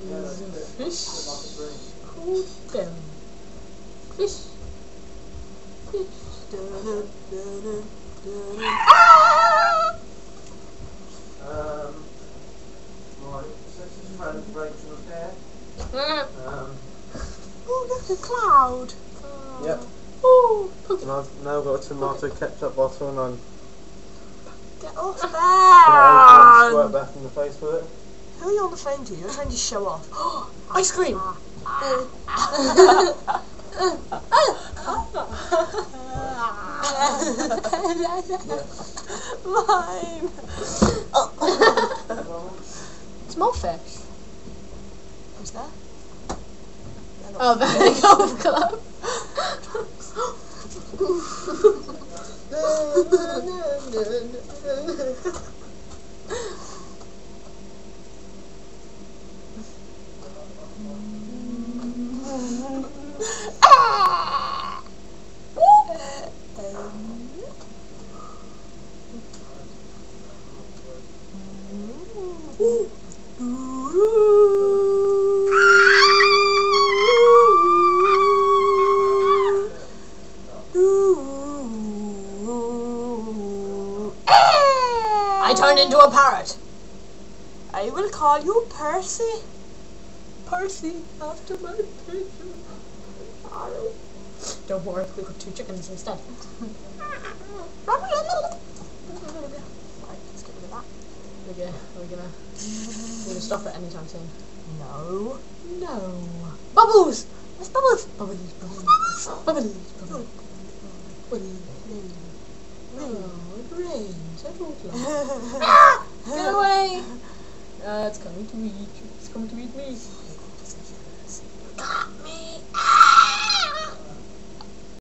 There's a fish called Bell. Fish. Fish. My sister's friend Rachel's here. Oh, look, a cloud. Yep. Oh, And I've now got a tomato ketchup bottle and I'm Get off going to there. squirt back in the face with it. Who are you on the phone to? You're trying to show off. ice cream. Mine. Small fish. Who's there? Oh, there they go, club. I turned into a parrot. I will call you Percy. Percy, after my picture. Don't worry, we got 2 chickens instead. Right, let's get rid of that. We're gonna stop it anytime soon. No. No. Bubbles! There's bubbles! Bubbles, bubbles, bubbles, bubbles. Bubbles. Oh, it rains. I don't like it. Get away! It's coming to eat you. It's coming to eat me.